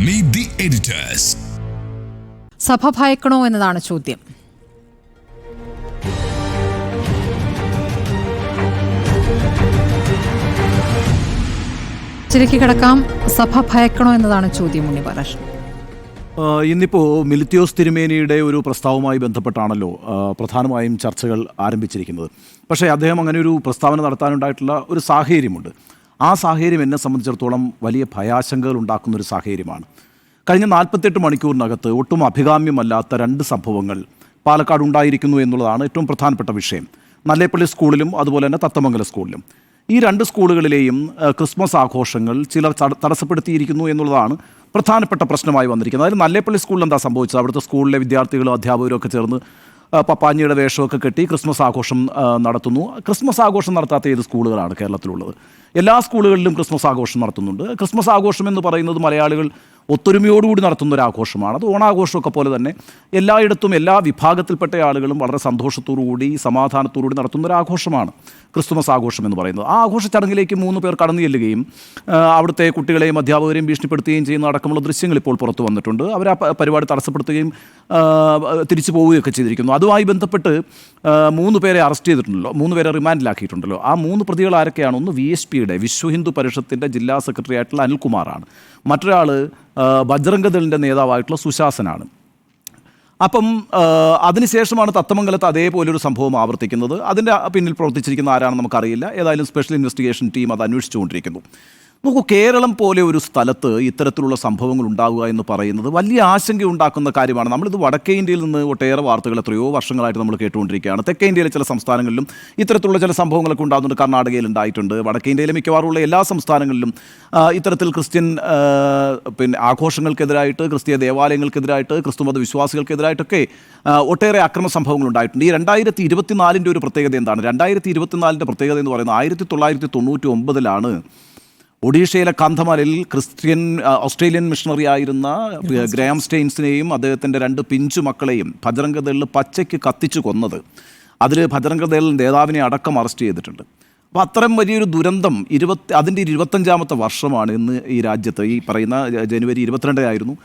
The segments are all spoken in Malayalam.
Meet the editors. സഭ ഭയക്കണോ എന്നതാണ് ചോദ്യം. ചിരക്ക് കിടക്കാം. സഭ ഭയക്കണോ എന്നതാണ് ചോദ്യം. ഉണ്ണി ബാലകൃഷ്ണൻ, ഇന്നിപ്പോൾ മിലിത്യോസ് തിരുമേനിയുടെ ഒരു പ്രസ്താവവുമായി ബന്ധപ്പെട്ടാണല്ലോ പ്രധാനമായും ചർച്ചകൾ ആരംഭിച്ചിരിക്കുന്നത്. പക്ഷേ അദ്ദേഹം അങ്ങനെ ഒരു പ്രസ്താവന നടത്താനുണ്ടായിട്ടുള്ള ഒരു സാഹചര്യമുണ്ട്. ആ സാഹചര്യം എന്നെ സംബന്ധിച്ചിടത്തോളം വലിയ ഭയാശങ്കകൾ ഉണ്ടാക്കുന്നൊരു സാഹചര്യമാണ്. കഴിഞ്ഞ 48 മണിക്കൂറിനകത്ത് ഒട്ടും അഭികാമ്യമല്ലാത്ത 2 സംഭവങ്ങൾ പാലക്കാട് ഉണ്ടായിരിക്കുന്നു എന്നുള്ളതാണ് ഏറ്റവും പ്രധാനപ്പെട്ട വിഷയം. നല്ലേപ്പള്ളി സ്കൂളിലും അതുപോലെ തന്നെ തത്തമംഗലം സ്കൂളിലും. ഈ 2 സ്കൂളുകളിലെയും ക്രിസ്മസ് ആഘോഷങ്ങൾ ചിലർ തടസ്സപ്പെടുത്തിയിരിക്കുന്നു എന്നുള്ളതാണ് പ്രധാനപ്പെട്ട പ്രശ്നമായി വന്നിരിക്കുന്നത്. അതായത് നല്ലേപ്പള്ളി സ്കൂളിൽ എന്താ സംഭവിച്ചത്? അവിടുത്തെ സ്കൂളിലെ വിദ്യാർത്ഥികളും അധ്യാപകരും ഒക്കെ ചേർന്ന് പപ്പാഞ്ഞിയുടെ വേഷമൊക്കെ കെട്ടി ക്രിസ്മസ് ആഘോഷം നടത്തുന്നു. ക്രിസ്മസ് ആഘോഷം നടത്താത്ത ഏത് സ്കൂളുകളാണ് കേരളത്തിലുള്ളത്? എല്ലാ സ്കൂളുകളിലും ക്രിസ്മസ് ആഘോഷം നടത്തുന്നുണ്ട്. ക്രിസ്മസ് ആഘോഷം എന്ന് പറയുന്നത് മലയാളികൾ ഒത്തൊരുമയോടുകൂടി നടത്തുന്ന ഒരു ആഘോഷമാണ്. അത് ഓണാഘോഷമൊക്കെ പോലെ തന്നെ എല്ലായിടത്തും എല്ലാ വിഭാഗത്തിൽപ്പെട്ട ആളുകളും വളരെ സന്തോഷത്തോടുകൂടി സമാധാനത്തോടുകൂടി നടത്തുന്ന ഒരു ആഘോഷമാണ് ക്രിസ്തുമസ് ആഘോഷം എന്ന് പറയുന്നത്. ആ ആഘോഷ ചടങ്ങിലേക്ക് 3 പേർ കടന്നു ചെല്ലുകയും അവിടുത്തെ കുട്ടികളെയും അധ്യാപകരെയും ഭീഷണിപ്പെടുത്തുകയും ചെയ്യുന്ന അടക്കമുള്ള ദൃശ്യങ്ങൾ ഇപ്പോൾ പുറത്തു വന്നിട്ടുണ്ട്. അവർ ആ പരിപാടി തടസ്സപ്പെടുത്തുകയും തിരിച്ചു പോവുകയൊക്കെ ചെയ്തിരിക്കുന്നു. അതുമായി ബന്ധപ്പെട്ട് 3 പേരെ അറസ്റ്റ് ചെയ്തിട്ടുണ്ടല്ലോ, 3 പേരെ റിമാൻഡിലാക്കിയിട്ടുണ്ടല്ലോ. ആ 3 പ്രതികൾ ആരൊക്കെയാണ്? ഒന്ന് VSPയുടെ വിശ്വ ഹിന്ദു പരിഷത്തിൻ്റെ ജില്ലാ സെക്രട്ടറി ആയിട്ടുള്ള അനിൽകുമാറാണ്. മറ്റൊരാൾ ബജ്രംഗദളിൻ്റെ നേതാവായിട്ടുള്ള സുശാസനാണ്. അപ്പം അതിനുശേഷമാണ് തത്തമംഗലത്ത് അതേപോലൊരു സംഭവം ആവർത്തിക്കുന്നത്. അതിൻ്റെ പിന്നിൽ പ്രവർത്തിച്ചിരിക്കുന്ന ആരാണെന്ന് നമുക്കറിയില്ല. ഏതായാലും സ്പെഷ്യൽ ഇൻവെസ്റ്റിഗേഷൻ ടീം അത് അന്വേഷിച്ചുകൊണ്ടിരിക്കുന്നു. നോക്കൂ, കേരളം പോലെ ഒരു സ്ഥലത്ത് ഇത്തരത്തിലുള്ള സംഭവങ്ങൾ ഉണ്ടാവുക എന്ന് പറയുന്നത് വലിയ ആശങ്കയുണ്ടാക്കുന്ന കാര്യമാണ്. നമ്മളിത് വടക്കേ ഇന്ത്യയിൽ നിന്ന് ഒട്ടേറെ വാർത്തകൾ എത്രയോ വർഷങ്ങളായിട്ട് നമ്മൾ കേട്ടുകൊണ്ടിരിക്കുകയാണ്. തെക്കേ ഇന്ത്യയിലെ ചില സംസ്ഥാനങ്ങളിലും ഇത്തരത്തിലുള്ള ചില സംഭവങ്ങളൊക്കെ ഉണ്ടാകുന്നുണ്ട്. കർണാടകയിൽ ഉണ്ടായിട്ടുണ്ട്. വടക്കേ ഇന്ത്യയിലെ മിക്കവാറുമുള്ള എല്ലാ സംസ്ഥാനങ്ങളിലും ഇത്തരത്തിൽ ക്രിസ്ത്യൻ ആഘോഷങ്ങൾക്കെതിരായിട്ട്, ക്രിസ്തീയ ദേവാലയങ്ങൾക്കെതിരായിട്ട്, ക്രിസ്തുമത വിശ്വാസികൾക്കെതിരായിട്ടൊക്കെ ഒട്ടേറെ അക്രമ സംഭവങ്ങൾ ഉണ്ടായിട്ടുണ്ട്. ഈ 2024 ഒരു പ്രത്യേകത എന്താണ്? 2024 പ്രത്യേകത എന്ന് പറയുന്നത് 1999 ഒഡീഷയിലെ കന്ധമാലിൽ ഓസ്ട്രേലിയൻ മിഷണറി ആയിരുന്ന ഗ്രാം സ്റ്റെയിൻസിനെയും അദ്ദേഹത്തിൻ്റെ 2 പിഞ്ചു മക്കളെയും ബജ്രംഗദളിൽ പച്ചയ്ക്ക് കത്തിച്ചു കൊന്നത്. അതിൽ ബജ്രംഗദൾ നേതാവിനെ അടക്കം അറസ്റ്റ് ചെയ്തിട്ടുണ്ട്. അപ്പോൾ അത്രയും വലിയൊരു ദുരന്തം അതിൻ്റെ 25ാമത്തെ വർഷമാണ് ഇന്ന് ഈ രാജ്യത്ത്. ഈ പറയുന്ന ജനുവരി 22 ആയിരുന്നു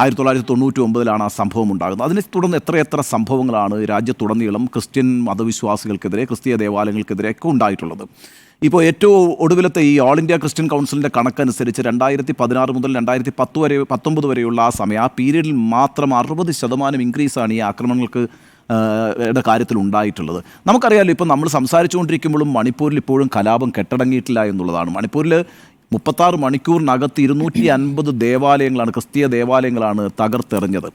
1999 ആ സംഭവം ഉണ്ടാകുന്നത്. അതിനെ തുടർന്ന് എത്രയെത്ര സംഭവങ്ങളാണ് രാജ്യത്തുടനീളം ക്രിസ്ത്യൻ മതവിശ്വാസികൾക്കെതിരെ, ക്രിസ്തീയ ദേവാലയങ്ങൾക്കെതിരെ ഒക്കെ ഉണ്ടായിട്ടുള്ളത്. ഇപ്പോൾ ഏറ്റവും ഒടുവിലത്തെ ഈ ഓൾ ഇന്ത്യ ക്രിസ്ത്യൻ കൗൺസിലിൻ്റെ കണക്കനുസരിച്ച് 2016 മുതൽ 2019 വരെയുള്ള ആ സമയം, ആ പീരീഡിൽ മാത്രം 60% ഇൻക്രീസാണ് ഈ ആക്രമണങ്ങൾക്ക് കാര്യത്തിൽ ഉണ്ടായിട്ടുള്ളത്. നമുക്കറിയാമല്ലോ, ഇപ്പം നമ്മൾ സംസാരിച്ചുകൊണ്ടിരിക്കുമ്പോഴും മണിപ്പൂരിൽ ഇപ്പോഴും കലാപം കെട്ടടങ്ങിയിട്ടില്ല എന്നുള്ളതാണ്. മണിപ്പൂരിൽ 36 മണിക്കൂറിനകത്ത് 250 ദേവാലയങ്ങളാണ്, ക്രിസ്തീയ ദേവാലയങ്ങളാണ് തകർത്തെറിഞ്ഞത്.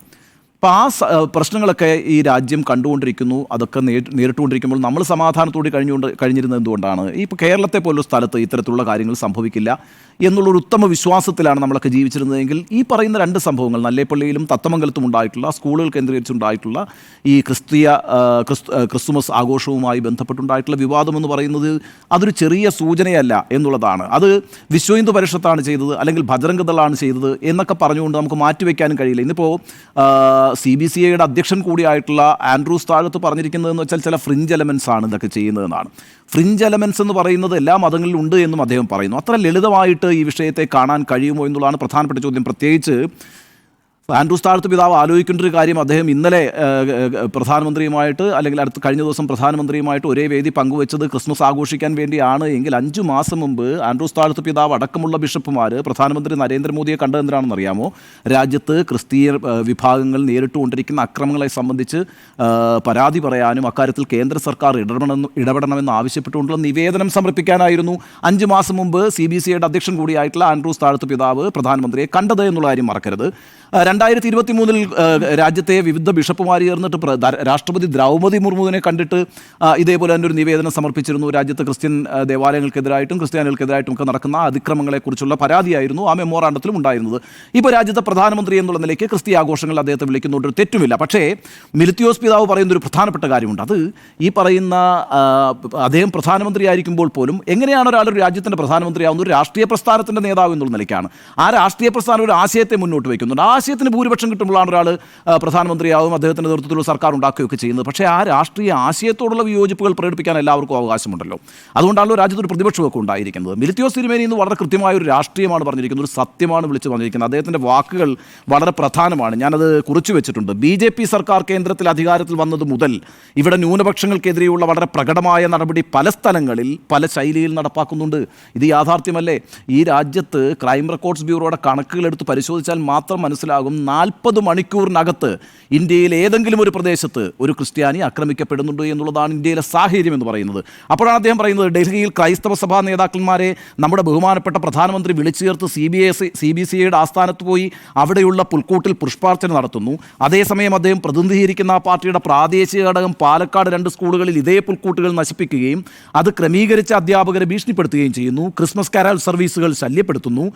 അപ്പോൾ ആ പ്രശ്നങ്ങളൊക്കെ ഈ രാജ്യം കണ്ടുകൊണ്ടിരിക്കുന്നു. അതൊക്കെ നേരിട്ടുകൊണ്ടിരിക്കുമ്പോൾ നമ്മൾ സമാധാനത്തോടെ കഴിഞ്ഞിരുന്നത് എന്തുകൊണ്ടാണ്? ഇപ്പോൾ കേരളത്തെ പോലൊരു സ്ഥലത്ത് ഇത്തരത്തിലുള്ള കാര്യങ്ങൾ സംഭവിക്കില്ല എന്നുള്ളൊരു ഉത്തമ വിശ്വാസത്തിലാണ് നമ്മളൊക്കെ ജീവിച്ചിരുന്നതെങ്കിൽ ഈ പറയുന്ന 2 സംഭവങ്ങൾ നല്ലേപ്പള്ളിയിലും തത്തമംഗലത്തും ഉണ്ടായിട്ടുള്ള, സ്കൂളുകൾ കേന്ദ്രീകരിച്ചുണ്ടായിട്ടുള്ള ഈ ക്രിസ്തുമസ് ആഘോഷവുമായി ബന്ധപ്പെട്ടുണ്ടായിട്ടുള്ള വിവാദം എന്ന് പറയുന്നത് അതൊരു ചെറിയ സൂചനയല്ല എന്നുള്ളതാണ്. അത് വിശ്വ ഹിന്ദു പരിഷത്താണ് ചെയ്തത്, അല്ലെങ്കിൽ ബജ്രംഗദളാണ് ചെയ്തത് എന്നൊക്കെ പറഞ്ഞുകൊണ്ട് നമുക്ക് മാറ്റിവെക്കാനും കഴിയില്ല. ഇന്നിപ്പോൾ CBCIയുടെ അധ്യക്ഷൻ കൂടിയായിട്ടുള്ള ആൻഡ്രൂസ് താഴത്ത് പറഞ്ഞിരിക്കുന്നതെന്ന് വെച്ചാൽ ചില ഫ്രിഞ്ച് എലമെൻസ് ആണ് ഇതൊക്കെ ചെയ്യുന്നതെന്നാണ്. ഫ്രിഞ്ച് എലമെൻസ് എന്ന് പറയുന്നത് എല്ലാ മതങ്ങളിലും ഉണ്ട് എന്നും അദ്ദേഹം പറയുന്നു. അത്ര ലളിതമായിട്ട് ഈ വിഷയത്തെ കാണാൻ കഴിയുമോ എന്നുള്ളതാണ് പ്രധാനപ്പെട്ട ചോദ്യം. പ്രത്യേകിച്ച് ആൻഡ്രൂസ് താഴത്ത് പിതാവ് ആലോചിക്കേണ്ട ഒരു കാര്യം, അദ്ദേഹം ഇന്നലെ പ്രധാനമന്ത്രിയുമായിട്ട്, അല്ലെങ്കിൽ കഴിഞ്ഞ ദിവസം പ്രധാനമന്ത്രിയുമായിട്ട് ഒരേ വേദി പങ്കുവെച്ചത് ക്രിസ്മസ് ആഘോഷിക്കാൻ വേണ്ടിയാണ് എങ്കിൽ 5 മാസം മുമ്പ് ആൻഡ്രൂസ് താഴത്ത് പിതാവ് അടക്കമുള്ള ബിഷപ്പുമാർ പ്രധാനമന്ത്രി നരേന്ദ്രമോദിയെ കണ്ടതെന്തിനാണെന്ന് അറിയാമോ? രാജ്യത്ത് ക്രിസ്തീയ വിഭാഗങ്ങൾ നേരിട്ടുകൊണ്ടിരിക്കുന്ന അക്രമങ്ങളെ സംബന്ധിച്ച് പരാതി പറയാനും അക്കാര്യത്തിൽ കേന്ദ്ര സർക്കാർ ഇടപെടണമെന്ന് ആവശ്യപ്പെട്ടുകൊണ്ടുള്ള നിവേദനം സമർപ്പിക്കാനായിരുന്നു 5 മാസം മുമ്പ് CBCIയുടെ അധ്യക്ഷൻ കൂടിയായിട്ടുള്ള ആൻഡ്രൂസ് താഴത്ത് പിതാവ് പ്രധാനമന്ത്രിയെ കണ്ടത് എന്നുള്ള കാര്യം മറക്കരുത്. 2023 രാജ്യത്തെ വിവിധ ബിഷപ്പുമാർ ചേർന്നിട്ട് രാഷ്ട്രപതി ദ്രൗപദി മുർമുവിനെ കണ്ടിട്ട് ഇതേപോലെ തന്നെ ഒരു നിവേദനം സമർപ്പിച്ചിരുന്നു. രാജ്യത്ത് ക്രിസ്ത്യൻ ദേവാലയങ്ങൾക്കെതിരായിട്ടും ക്രിസ്ത്യാനികൾക്കെതിരായിട്ടും ഒക്കെ നടക്കുന്ന അതിക്രമങ്ങളെക്കുറിച്ചുള്ള പരാതിയായിരുന്നു ആ മെമ്മോറാണ്ടത്തിലും ഉണ്ടായിരുന്നത്. ഇപ്പോൾ രാജ്യത്തെ പ്രധാനമന്ത്രി എന്നുള്ള നിലയ്ക്ക് ക്രിസ്തീയ ആഘോഷങ്ങൾ അദ്ദേഹത്തെ വിളിക്കുന്നതുകൊണ്ട് തെറ്റുമില്ല. പക്ഷേ മിലിത്യോസ് പിതാവ് പറയുന്നൊരു പ്രധാനപ്പെട്ട കാര്യമുണ്ട്. അത് ഈ പറയുന്ന അദ്ദേഹം പ്രധാനമന്ത്രി ആയിരിക്കുമ്പോൾ പോലും എങ്ങനെയാണ് ഒരാളൊരു രാജ്യത്തിൻ്റെ പ്രധാനമന്ത്രിയാവുന്ന ഒരു രാഷ്ട്രീയ പ്രസ്ഥാനത്തിൻ്റെ നേതാവ് എന്നുള്ള നിലയ്ക്കാണ്. ആ രാഷ്ട്രീയ പ്രസ്ഥാനം ഒരു ആശയത്തെ മുന്നോട്ട് വയ്ക്കുന്നുണ്ട്. ആ ആശയത്തിന് അദ്ദേഹത്തിന് ഭൂരിപക്ഷം കിട്ടുമ്പോഴാണ് ഒരാൾ പ്രധാനമന്ത്രിയാവും, അദ്ദേഹത്തിൻ്റെ നേതൃത്വത്തിലുള്ള സർക്കാർ ഉണ്ടാക്കുകയൊക്കെ ചെയ്യുന്നത്. പക്ഷേ ആ രാഷ്ട്രീയ ആശയത്തോടുള്ള വിയോജിപ്പുകൾ പ്രകടിപ്പിക്കാൻ എല്ലാവർക്കും അവകാശമുണ്ടല്ലോ. അതുകൊണ്ടാണല്ലോ രാജ്യത്ത് ഒരു പ്രതിപക്ഷമൊക്കെ ഉണ്ടായിരിക്കുന്നത്. മിലിത്തിയോസ് തിരുമേനി ഇന്ന് വളരെ കൃത്യമായ ഒരു രാഷ്ട്രീയമാണ് പറഞ്ഞിരിക്കുന്നത്, ഒരു സത്യമാണ് വിളിച്ചു പറഞ്ഞിരിക്കുന്നത്. അദ്ദേഹത്തിൻ്റെ വാക്കുകൾ വളരെ പ്രധാനമാണ്, ഞാനത് കുറിച്ചു വെച്ചിട്ടുണ്ട്. BJP സർക്കാർ കേന്ദ്രത്തിൽ അധികാരത്തിൽ വന്നത് മുതൽ ഇവിടെ ന്യൂനപക്ഷങ്ങൾക്കെതിരെയുള്ള വളരെ പ്രകടമായ നടപടി പല സ്ഥലങ്ങളിൽ പല ശൈലിയിൽ നടപ്പാക്കുന്നുണ്ട്. ഇത് യാഥാർത്ഥ്യമല്ലേ? ഈ രാജ്യത്ത് ക്രൈം റെക്കോർഡ്സ് ബ്യൂറോയുടെ കണക്കുകളെടുത്ത് പരിശോധിച്ചാൽ മാത്രം മനസ്സിലാകും 40 മണിക്കൂറിനകത്ത് ഇന്ത്യയിൽ ഏതെങ്കിലും ഒരു പ്രദേശത്ത് ഒരു ക്രിസ്ത്യാനി ആക്രമിക്കപ്പെടുന്നുണ്ട് എന്നുള്ളതാണ് ഇന്ത്യയിലെ സാഹചര്യം എന്ന് പറയുന്നത്. അപ്പോഴാണ് അദ്ദേഹം പറയുന്നത് ഡൽഹിയിൽ ക്രൈസ്തവ സഭാ നേതാക്കന്മാരെ നമ്മുടെ ബഹുമാനപ്പെട്ട പ്രധാനമന്ത്രി വിളിച്ചു ചേർത്ത് CBCIയുടെ ആസ്ഥാനത്ത് പോയി അവിടെയുള്ള പുൽക്കൂട്ടിൽ പുഷ്പാർച്ചന നടത്തുന്നു. അതേസമയം അദ്ദേഹം പ്രതിനിധീകരിക്കുന്ന ആ പാർട്ടിയുടെ പ്രാദേശിക ഘടകം പാലക്കാട് 2 സ്കൂളുകളിൽ ഇതേ പുൽക്കൂട്ടുകൾ നശിപ്പിക്കുകയും അത് ക്രമീകരിച്ച അധ്യാപകരെ ഭീഷണിപ്പെടുത്തുകയും ചെയ്യുന്നു. ക്രിസ്മസ് കരോൾ സർവീസുകൾ ശല്യപ്പെടുത്തുന്നു.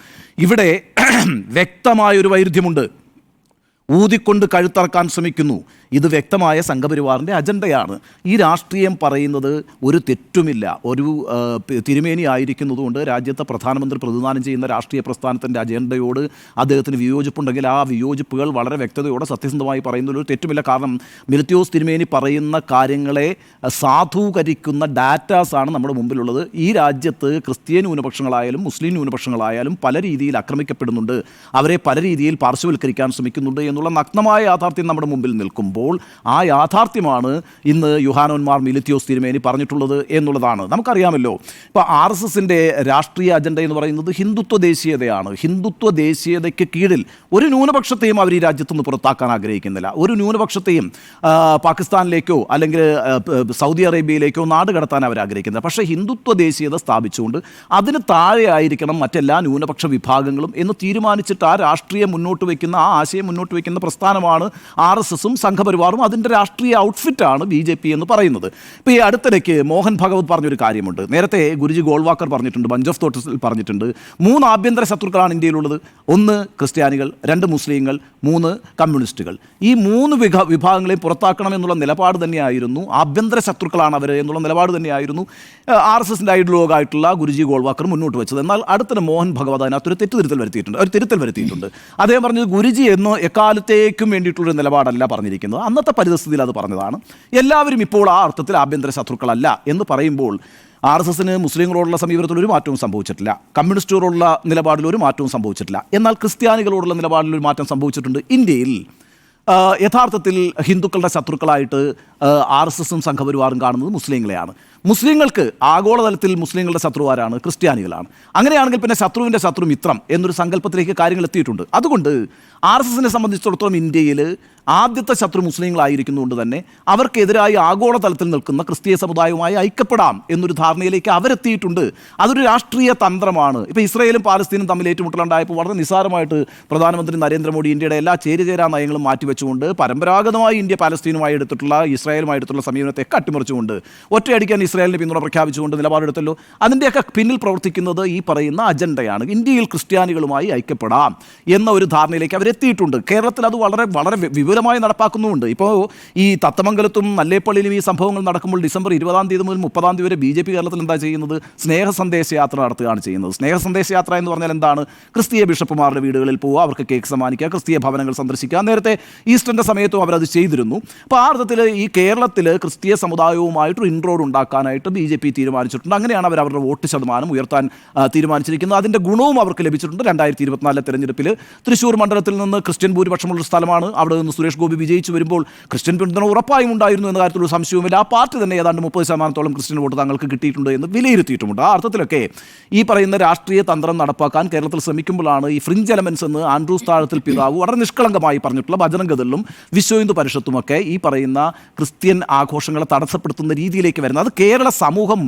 ഇവിടെ വ്യക്തമായൊരു വൈരുദ്ധ്യമുണ്ട്. ഊതിക്കൊണ്ട് കഴുത്തറക്കാൻ ശ്രമിക്കുന്നു. ഇത് വ്യക്തമായ സംഘപരിവാറിൻ്റെ അജണ്ടയാണ്. ഈ രാഷ്ട്രീയം പറയുന്നത് ഒരു തെറ്റുമില്ല. ഒരു തിരുമേനി ആയിരിക്കുന്നതുകൊണ്ട് രാജ്യത്തെ പ്രധാനമന്ത്രി പ്രതിദാനം ചെയ്യുന്ന രാഷ്ട്രീയ പ്രസ്ഥാനത്തിൻ്റെ അജണ്ടയോട് അദ്ദേഹത്തിന് വിയോജിപ്പുണ്ടെങ്കിൽ ആ വിയോജിപ്പുകൾ വളരെ വ്യക്തതയോടെ സത്യസന്ധമായി പറയുന്നതിലൊരു തെറ്റുമില്ല. കാരണം മിലിത്തിയോസ് തിരുമേനി പറയുന്ന കാര്യങ്ങളെ സാധൂകരിക്കുന്ന ഡാറ്റാസാണ് നമ്മുടെ മുമ്പിലുള്ളത്. ഈ രാജ്യത്ത് ക്രിസ്ത്യൻ ന്യൂനപക്ഷങ്ങളായാലും മുസ്ലിം ന്യൂനപക്ഷങ്ങളായാലും പല രീതിയിൽ ആക്രമിക്കപ്പെടുന്നുണ്ട്, അവരെ പല രീതിയിൽ പാർശ്വവൽക്കരിക്കാൻ ശ്രമിക്കുന്നുണ്ട് എന്നുള്ള നഗ്നമായ യാഥാർത്ഥ്യം നമ്മുടെ മുമ്പിൽ നിൽക്കുമ്പോൾ ആ യാഥാർത്ഥ്യമാണ് ഇന്ന് യുഹാനോന്മാർ മിലിത്തിയോസ് തിരുമേനി പറഞ്ഞിട്ടുള്ളത് എന്നുള്ളതാണ്. നമുക്കറിയാമല്ലോ, ഇപ്പോൾ RSSൻ്റെ രാഷ്ട്രീയ അജണ്ട എന്ന് പറയുന്നത് ഹിന്ദുത്വ ദേശീയതയാണ്. ഹിന്ദുത്വ ദേശീയതയ്ക്ക് കീഴിൽ ഒരു ന്യൂനപക്ഷത്തെയും അവർ ഈ രാജ്യത്തുനിന്ന് പുറത്താക്കാൻ ആഗ്രഹിക്കുന്നില്ല. ഒരു ന്യൂനപക്ഷത്തെയും പാകിസ്ഥാനിലേക്കോ അല്ലെങ്കിൽ സൗദി അറേബ്യയിലേക്കോ നാട് കടത്താൻ അവർ ആഗ്രഹിക്കുന്നില്ല. പക്ഷേ ഹിന്ദുത്വ ദേശീയത സ്ഥാപിച്ചുകൊണ്ട് അതിന് താഴെ ആയിരിക്കണം മറ്റെല്ലാ ന്യൂനപക്ഷ വിഭാഗങ്ങളും എന്ന് തീരുമാനിച്ചിട്ട് ആ രാഷ്ട്രീയം മുന്നോട്ട് വയ്ക്കുന്ന, ആ ആശയം മുന്നോട്ട് വയ്ക്കുന്ന പ്രസ്ഥാനമാണ് RSSും സംഘപരിവാറും. അതിൻ്റെ രാഷ്ട്രീയ ഔട്ട്ഫിറ്റാണ് BJP എന്ന് പറയുന്നത്. ഇപ്പോൾ ഈ അടുത്തിടയ്ക്ക് മോഹൻ ഭഗവത് പറഞ്ഞൊരു കാര്യമുണ്ട്. നേരത്തെ ഗുരുജി ഗോൾവാക്കർ പറഞ്ഞിട്ടുണ്ട്, ബഞ്ച് ഓഫ് തോട്ട്സിൽ പറഞ്ഞിട്ടുണ്ട്, 3 ആഭ്യന്തര ശത്രുക്കളാണ് ഇന്ത്യയിലുള്ളത്. 1 ക്രിസ്ത്യാനികൾ, 2 മുസ്ലിങ്ങൾ, 3 കമ്മ്യൂണിസ്റ്റുകൾ. ഈ 3 വിഭാഗങ്ങളെയും പുറത്താക്കണം എന്നുള്ള നിലപാട് തന്നെയായിരുന്നു, ആഭ്യന്തര ശത്രുക്കളാണ് അവർ എന്നുള്ള നിലപാട് തന്നെയായിരുന്നു RSSൻ്റെ ഐഡിയോളോഗായിട്ടുള്ള ഗുരുജി ഗോൾവാക്കർ മുന്നോട്ട് വെച്ചത്. എന്നാൽ അടുത്തിടെ മോഹൻ ഭഗവത് അതിനകത്തൊരു തിരുത്തൽ വരുത്തിയിട്ടുണ്ട്. അദ്ദേഹം പറഞ്ഞത് ഗുരുജി എന്നോ എക്കാലത്തേക്കും വേണ്ടിയിട്ടുള്ളൊരു നിലപാടല്ല പറഞ്ഞിരിക്കുന്നത്, അന്നത്തെ പരിസ്ഥിതിയിൽ അത് പറഞ്ഞതാണ്. എല്ലാവരും ഇപ്പോൾ ആ അർത്ഥത്തിൽ ആഭ്യന്തര ശത്രുക്കളല്ല എന്ന് പറയുമ്പോൾ RSSന് മുസ്ലിങ്ങളോടുള്ള സമീപനത്തിൽ ഒരു മാറ്റവും സംഭവിച്ചിട്ടില്ല, കമ്മ്യൂണിസ്റ്റുകളോടുള്ള നിലപാടിൽ ഒരു മാറ്റവും സംഭവിച്ചിട്ടില്ല. എന്നാൽ ക്രിസ്ത്യാനികളോടുള്ള നിലപാടിൽ ഒരു മാറ്റം സംഭവിച്ചിട്ടുണ്ട്. ഇന്ത്യയിൽ യഥാർത്ഥത്തിൽ ഹിന്ദുക്കളുടെ ശത്രുക്കളായിട്ട് RSSും സംഘപരിവാറും കാണുന്നത് മുസ്ലിങ്ങളെയാണ്. മുസ്ലിങ്ങൾക്ക് ആഗോളതലത്തിൽ മുസ്ലിങ്ങളുടെ ശത്രുവാരാണ്? ക്രിസ്ത്യാനികളാണ്. അങ്ങനെയാണെങ്കിൽ പിന്നെ ശത്രുവിൻ്റെ ശത്രു മിത്രം എന്നൊരു സങ്കല്പത്തിലേക്ക് കാര്യങ്ങൾ എത്തിയിട്ടുണ്ട്. അതുകൊണ്ട് RSSനെ സംബന്ധിച്ചിടത്തോളം ഇന്ത്യയിൽ ആദ്യത്തെ ശത്രു മുസ്ലിങ്ങളായിരിക്കുന്നതുകൊണ്ട് തന്നെ അവർക്കെതിരായി ആഗോളതലത്തിൽ നിൽക്കുന്ന ക്രിസ്തീയ സമുദായവുമായി ഐക്യപ്പെടാം എന്നൊരു ധാരണയിലേക്ക് അവരെത്തിയിട്ടുണ്ട്. അതൊരു രാഷ്ട്രീയ തന്ത്രമാണ്. ഇപ്പോൾ ഇസ്രയേലും പാലസ്തീനും തമ്മിൽ ഏറ്റുമുട്ടലുണ്ടായപ്പോൾ വളരെ നിസ്സാരമായിട്ട് പ്രധാനമന്ത്രി നരേന്ദ്രമോദി ഇന്ത്യയുടെ എല്ലാ ചേരിചേരാ നയങ്ങളും മാറ്റിവെച്ചുകൊണ്ട് പരമ്പരാഗതമായി ഇന്ത്യ പാലസ്തീനുമായി എടുത്തിട്ടുള്ള, ഇസ്രായേലുമായി എടുത്തുള്ള സമീപനത്തെ അട്ടിമറിച്ചുകൊണ്ട് ഒറ്റയടിക്കാൻ ഇസ്രായേലിന് പിന്തുണ പ്രഖ്യാപിച്ചുകൊണ്ട് നിലപാടെടുത്തല്ലോ. അതിൻ്റെയൊക്കെ പിന്നിൽ പ്രവർത്തിക്കുന്നത് ഈ പറയുന്ന അജണ്ടയാണ്. ഇന്ത്യയിൽ ക്രിസ്ത്യാനികളുമായി ഐക്യപ്പെടാം എന്ന ഒരു ധാരണയിലേക്ക് അവരെത്തിയിട്ടുണ്ട്. കേരളത്തിൽ അത് വളരെ വളരെ വിപുലമായി നടപ്പാക്കുന്നുമുണ്ട്. ഇപ്പോൾ ഈ തത്തമംഗലത്തും നല്ലേപ്പള്ളിയിലും ഈ സംഭവങ്ങൾ നടക്കുമ്പോൾ ഡിസംബർ 20-ാം തീയതി മുതൽ 30-ാം തീയതി വരെ BJP കേരളത്തിൽ എന്താ ചെയ്യുന്നത്? സ്നേഹ സന്ദേശയാത്ര നടത്തുകയാണ് ചെയ്യുന്നത്. സ്നേഹ സന്ദേശയാത്ര എന്ന് പറഞ്ഞാൽ എന്താണ്? ക്രിസ്തീയ ബിഷപ്പുമാരുടെ വീടുകളിൽ പോവുക, അവർക്ക് കേക്ക് സമ്മാനിക്കുക, ക്രിസ്തീയ ഭവനങ്ങൾ സന്ദർശിക്കുക. നേരത്തെ ഈസ്റ്ററിൻ്റെ സമയത്തും അവരത് ചെയ്തിരുന്നു. അപ്പോൾ ആ അർത്ഥത്തിൽ ഈ കേരളത്തിൽ ക്രിസ്തീയ സമുദായവുമായിട്ടൊരു ഇൻട്രോഡ് ഉണ്ടാക്കാനായിട്ട് BJP തീരുമാനിച്ചിട്ടുണ്ട്. അങ്ങനെയാണ് അവർ അവരുടെ വോട്ട് ശതമാനം ഉയർത്താൻ തീരുമാനിച്ചിരിക്കുന്നത്. അതിൻ്റെ ഗുണവും അവർക്ക് ലഭിച്ചിട്ടുണ്ട്. 2024 തെരഞ്ഞെടുപ്പിൽ തൃശ്ശൂർ മണ്ഡലത്തിൽ നിന്ന് ക്രിസ്ത്യൻ ഭൂരിപക്ഷമുള്ള സ്ഥലമാണ്. അവിടെ നിന്ന് സുരേഷ് ഗോപി വിജയിച്ചു വരുമ്പോൾ ക്രിസ്ത്യൻ പിന്തുണ ഉറപ്പായും ഉണ്ടായിരുന്നു എന്ന കാര്യത്തിൽ ഒരു സംശയവുമില്ല. ആ പാർട്ടി തന്നെ ഏതാണ്ട് 30% ക്രിസ്ത്യൻ വോട്ട് തങ്ങൾക്ക് കിട്ടിയിട്ടുണ്ട് എന്ന് വിലയിരുത്തിയിട്ടുമുണ്ട്. ആ അർത്ഥത്തിലൊക്കെ ഈ പറയുന്ന രാഷ്ട്രീയ തന്ത്രം നടപ്പാക്കാൻ കേരളത്തിൽ ശ്രമിക്കുമ്പോഴാണ് ഈ ഫ്രിഞ്ച് എലമെൻസ് എന്ന് ആൻഡ്രൂസ് താഴത്തിൽ പിതാവ് വളരെ നിഷ്കളങ്കമായി പറഞ്ഞിട്ടുള്ള ബജറംഗദളും വിശ്വ ഹിന്ദു പരിഷത്തുമൊക്കെ ഈ പറയുന്ന ക്രിസ്ത്യൻ ആഘോഷങ്ങളെ തടസ്സപ്പെടുത്തുന്ന രീതിയിലേക്ക് വരുന്നത്. അത് കേരള സമൂഹം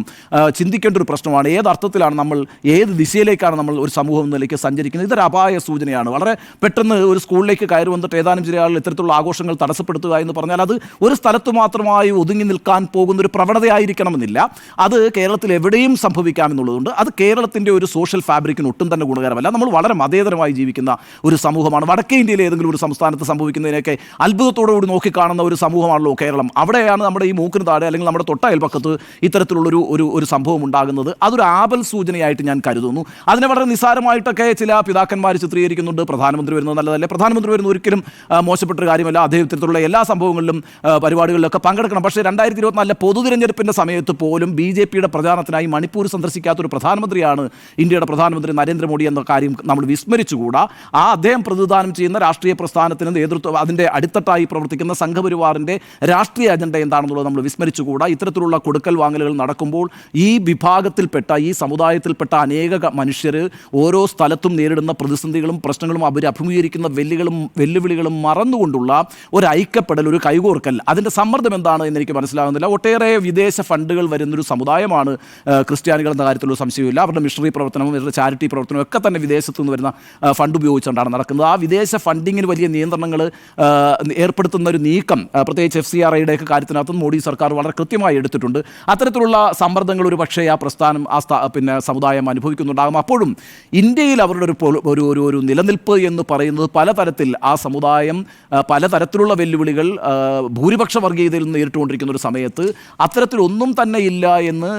ചിന്തിക്കേണ്ട ഒരു പ്രശ്നമാണ്. ഏതർത്ഥത്തിലാണ് നമ്മൾ, ഏത് ദിശയിലേക്കാണ് നമ്മൾ ഒരു സമൂഹം എന്നതിലേക്ക് സഞ്ചരിക്കുന്നത്? ഇതൊരു അപായ സൂചനയാണ്. വളരെ പെട്ടെന്ന് ഒരു സ്കൂളിലേക്ക് കയറി വന്നിട്ട് ഏതാനും ചില ആളുകൾ ഇത്തരത്തിലുള്ള ആഘോഷങ്ങൾ തടസ്സപ്പെടുത്തുക എന്ന് പറഞ്ഞാൽ അത് ഒരു സ്ഥലത്ത് മാത്രമായി ഒതുങ്ങി നിൽക്കാൻ പോകുന്ന ഒരു പ്രവണതയായിരിക്കണമെന്നില്ല. അത് കേരളത്തിൽ എവിടെയും സംഭവിക്കാമെന്നുള്ളതുകൊണ്ട് അത് കേരളത്തിൻ്റെ ഒരു സോഷ്യൽ ഫാബ്രിക്കിന് ഒട്ടും തന്നെ ഗുണകരമല്ല. നമ്മൾ വളരെ മതേതരമായി ജീവിക്കുന്ന ഒരു സമൂഹമാണ്. വടക്കേ ഇന്ത്യയിലെ ഏതെങ്കിലും ഒരു സംസ്ഥാനത്ത് സംഭവിക്കുന്നതിനൊക്കെ അത്ഭുതത്തോടുകൂടി നോക്കിക്കാണുന്ന ഒരു സമൂഹമാണല്ലോ കേരളം. അവിടെയാണ് നമ്മുടെ ഈ മൂക്കിന് താഴെ അല്ലെങ്കിൽ നമ്മുടെ തൊട്ട അയൽപ്പക്കത്ത് ഇത്തരത്തിലുള്ളൊരു ഒരു സംഭവം ഉണ്ടാകുന്നത് അതൊരു ആപൽ സൂചനയായിട്ട് ഞാൻ കരുതുന്നു. അതിനെ വളരെ നിസ്സാരമായിട്ടൊക്കെ ചില പിതാക്കന്മാർ ചിത്രീകരിക്കുന്നുണ്ട്. പ്രധാനമന്ത്രി വരുന്നത് നല്ലതല്ലേ, പ്രധാനമന്ത്രി വരുന്നത് ഒരിക്കലും മോശപ്പെട്ടൊരു കാര്യമല്ല, അദ്ദേഹം ഇത്തരത്തിലുള്ള എല്ലാ സംഭവങ്ങളിലും പരിപാടികളിലൊക്കെ പങ്കെടുക്കണം. പക്ഷേ 2024 പൊതു തിരഞ്ഞെടുപ്പിൻ്റെ സമയത്ത് പോലും BJPയുടെ പ്രചാരണത്തിനായി മണിപ്പൂർ സന്ദർശിക്കാത്തൊരു പ്രധാനമന്ത്രിയാണ് ഇന്ത്യയുടെ പ്രധാനമന്ത്രി നരേന്ദ്രമോദി എന്ന കാര്യം നമ്മൾ വിസ്മരിച്ചുകൂടാ. അദ്ദേഹം പ്രതിദാനം ചെയ്യുന്ന രാഷ്ട്രീയ പ്രസ്ഥാനത്തിന് നേതൃത്വം, അതിൻ്റെ അടിത്തട്ടായി പ്രവർത്തിക്കുന്ന സംഘപരിവാറിൻ്റെ രാഷ്ട്രീയ അജണ്ട എന്താണെന്നുള്ളത് നമ്മൾ വിസ്മരിച്ചുകൂടാ. ഇത്തരത്തിലുള്ള കൊടുക്കൽ വാങ്ങലുകൾ നടക്കുമ്പോൾ ഈ വിഭാഗത്തിൽപ്പെട്ട, ഈ സമുദായത്തിൽപ്പെട്ട അനേക മനുഷ്യർ ഓരോ സ്ഥലത്തും നേരിടുന്ന പ്രതിസന്ധികളും പ്രശ്നങ്ങളും അവർ അഭിമുഖീകരിക്കുന്ന വെല്ലുവിളികളും മറന്നുകൊണ്ടുള്ള ഒരു ഐക്യപ്പെടൽ, ഒരു കൈകോർക്കൽ, അതിൻ്റെ സമ്മർദ്ദം എന്താണ് എന്നെനിക്ക് മനസ്സിലാകുന്നില്ല. ഒട്ടേറെ വിദേശ ഫണ്ടുകൾ വരുന്നൊരു സമുദായമാണ് ക്രിസ്ത്യാനികൾ എന്ന കാര്യത്തിലുള്ള സംശയമില്ല. അവരുടെ മിഷണറി പ്രവർത്തനവും അവരുടെ ചാരിറ്റി പ്രവർത്തനവും ഒക്കെ തന്നെ വിദേശത്തു നിന്ന് വരുന്ന ഫണ്ട് ഉപയോഗിച്ചുകൊണ്ടാണ് നടക്കുന്നത്. ആ വിദേശ ഫണ്ടിങ്ങിന് വലിയ നിയന്ത്രണങ്ങൾ ഏർപ്പെടുത്തുന്ന ഒരു നീക്കം പ്രത്യേകിച്ച് FCRIയുടെയൊക്കെ കാര്യത്തിനകത്ത് മോഡി സർക്കാർ വളരെ കൃത്യമായി എടുത്തിട്ടുണ്ട്. അത്തരത്തിലുള്ള സമ്മർദ്ദങ്ങൾ ഒരു പക്ഷേ ആ പ്രസ്ഥാനം, സമുദായം അനുഭവിക്കുന്നുണ്ടാകും. അപ്പോഴും ഇന്ത്യയിൽ അവരുടെ ഒരു നിലനിൽപ്പ് എന്ന് പറയുന്നത് പലതരത്തിൽ ആ സമുദായം പലതരത്തിലുള്ള വെല്ലുവിളികൾ ഭൂരിപക്ഷ വർഗീയതയിൽ നിന്ന് നേരിട്ടുകൊണ്ടിരിക്കുന്ന ഒരു സമയത്ത് അത്തരത്തിലൊന്നും തന്നെ ഇല്ല എന്ന്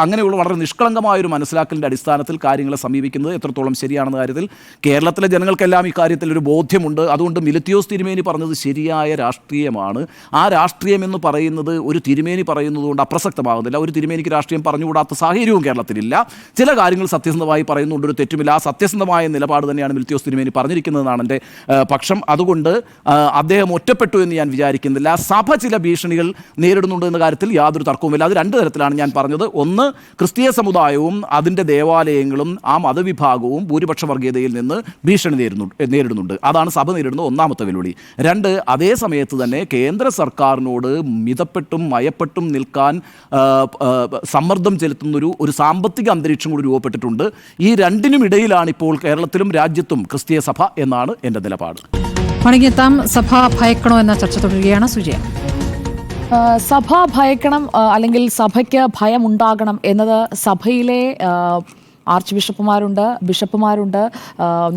അങ്ങനെയുള്ള വളരെ നിഷ്കളങ്കമായൊരു മനസ്സിലാക്കലിൻ്റെ അടിസ്ഥാനത്തിൽ കാര്യങ്ങളെ സമീപിക്കുന്നത് എത്രത്തോളം ശരിയാണെന്ന കാര്യത്തിൽ കേരളത്തിലെ ജനങ്ങൾക്കെല്ലാം ഇക്കാര്യത്തിൽ ഒരു ബോധ്യമുണ്ട്. അതുകൊണ്ട് മിലിത്തിയോസ് തിരുമേനി പറഞ്ഞത് ശരിയായ രാഷ്ട്രീയമാണ്. ആ രാഷ്ട്രീയം എന്ന് പറയുന്നത് ഒരു തിരുമേനി പറയുന്നത് കൊണ്ട് അപ്രസക്തമാകുന്നില്ല. ഒരു തിരുമേനിക്ക് രാഷ്ട്രീയം പറഞ്ഞുകൂടാത്ത സാഹചര്യവും കേരളത്തിലില്ല. ചില കാര്യങ്ങൾ സത്യസന്ധമായി പറയുന്നുണ്ട്, ഒരു തെറ്റുമില്ല. ആ സത്യസന്ധമായ നിലപാട് തന്നെയാണ് മിലിത്തിയോസ് തിരുമേനി പറഞ്ഞിരിക്കുന്നതെന്നാണ് എൻ്റെ പക്ഷം. അതുകൊണ്ട് അദ്ദേഹം ഒറ്റപ്പെട്ടു എന്ന് ഞാൻ വിചാരിക്കുന്നില്ല. സഭ ചില ഭീഷണികൾ നേരിടുന്നുണ്ട് എന്ന കാര്യത്തിൽ യാതൊരു തർക്കവുമില്ല. അത് രണ്ട് തരത്തിലാണ് ഞാൻ പറഞ്ഞത്. ഒന്ന്, ക്രിസ്തീയ സമുദായവും അതിൻ്റെ ദേവാലയങ്ങളും ആ മതവിഭാഗവും ഭൂരിപക്ഷ വർഗീയതയിൽ നിന്ന് ഭീഷണി നേരിടുന്നുണ്ട്. അതാണ് സഭ നേരിടുന്ന ഒന്നാമത്തെ വെല്ലുവിളി. രണ്ട്, അതേ സമയത്ത് തന്നെ കേന്ദ്ര സർക്കാരിനോട് മിതപ്പെട്ടും മയപ്പെട്ടും നിൽക്കാൻ സമ്മർദ്ദം ചെലുത്തുന്നൊരു സാമ്പത്തിക അന്തരീക്ഷം കൂടി രൂപപ്പെട്ടിട്ടുണ്ട്. ഈ രണ്ടിനും ഇടയിലാണ് ഇപ്പോൾ കേരളത്തിലും രാജ്യത്തും ക്രിസ്തീയ സഭ എന്നാണ് എൻ്റെ നിലപാട്. മടങ്ങിയെത്താം. സഭ ഭയക്കണോ എന്ന ചർച്ച തുടരുകയാണ്. സുജയ, സഭ ഭയക്കണം അല്ലെങ്കിൽ സഭയ്ക്ക് ഭയമുണ്ടാകണം എന്നത് സഭയിലെ ആർച്ച് ബിഷപ്പുമാരുണ്ട്, ബിഷപ്പുമാരുണ്ട്,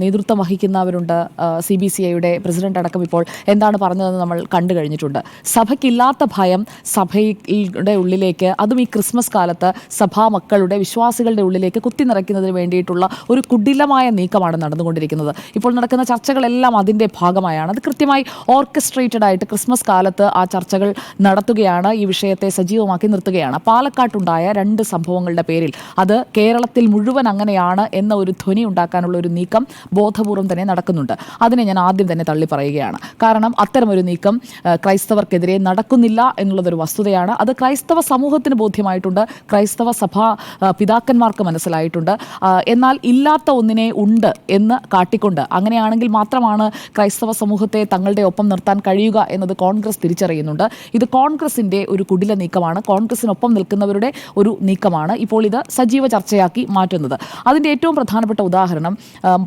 നേതൃത്വം വഹിക്കുന്നവരുണ്ട്. CBCIയുടെ പ്രസിഡന്റ് അടക്കം ഇപ്പോൾ എന്താണ് പറഞ്ഞതെന്ന് നമ്മൾ കണ്ടു കഴിഞ്ഞിട്ടുണ്ട്. സഭയ്ക്കില്ലാത്ത ഭയം സഭയുടെ ഉള്ളിലേക്ക്, അതും ഈ ക്രിസ്മസ് കാലത്ത് സഭാ മക്കളുടെ, വിശ്വാസികളുടെ ഉള്ളിലേക്ക് കുത്തിനിറയ്ക്കുന്നതിന് വേണ്ടിയിട്ടുള്ള ഒരു കുടിലമായ നീക്കമാണ് നടന്നുകൊണ്ടിരിക്കുന്നത്. ഇപ്പോൾ നടക്കുന്ന ചർച്ചകളെല്ലാം അതിൻ്റെ ഭാഗമായാണ്. അത് കൃത്യമായി ഓർക്കസ്ട്രേറ്റഡ് ആയിട്ട് ക്രിസ്മസ് കാലത്ത് ആ ചർച്ചകൾ നടത്തുകയാണ്. ഈ വിഷയത്തെ സജീവമാക്കി നിർത്തുകയാണ്. പാലക്കാട്ടുണ്ടായ 2 സംഭവങ്ങളുടെ പേരിൽ അത് കേരളത്തിൽ മുഴുവൻ അങ്ങനെയാണ് എന്ന ഒരു ധ്വനി ഉണ്ടാക്കാനുള്ള ഒരു നീക്കം ബോധപൂർവം തന്നെ നടക്കുന്നുണ്ട്. അതിനെ ഞാൻ ആദ്യം തന്നെ തള്ളി പറയുകയാണ്. കാരണം അത്തരമൊരു നീക്കം ക്രൈസ്തവർക്കെതിരെ നടക്കുന്നില്ല എന്നുള്ളതൊരു വസ്തുതയാണ്. അത് ക്രൈസ്തവ സമൂഹത്തിന് ബോധ്യമായിട്ടുണ്ട്, ക്രൈസ്തവ സഭാ പിതാക്കന്മാർക്ക് മനസ്സിലായിട്ടുണ്ട്. എന്നാൽ ഇല്ലാത്ത ഒന്നിനെ ഉണ്ട് എന്ന് കാട്ടിക്കൊണ്ട്, അങ്ങനെയാണെങ്കിൽ മാത്രമാണ് ക്രൈസ്തവ സമൂഹത്തെ തങ്ങളുടെ ഒപ്പം നിർത്താൻ കഴിയുക എന്നത് കോൺഗ്രസ് തിരിച്ചറിയുന്നുണ്ട്. ഇത് കോൺഗ്രസിൻ്റെ ഒരു കുടില നീക്കമാണ്, കോൺഗ്രസിനൊപ്പം നിൽക്കുന്നവരുടെ ഒരു നീക്കമാണ്. ഇപ്പോൾ ഇത് സജീവ ചർച്ചയാക്കി മാറ്റുന്നത്. അതിൻ്റെ ഏറ്റവും പ്രധാനപ്പെട്ട ഉദാഹരണം,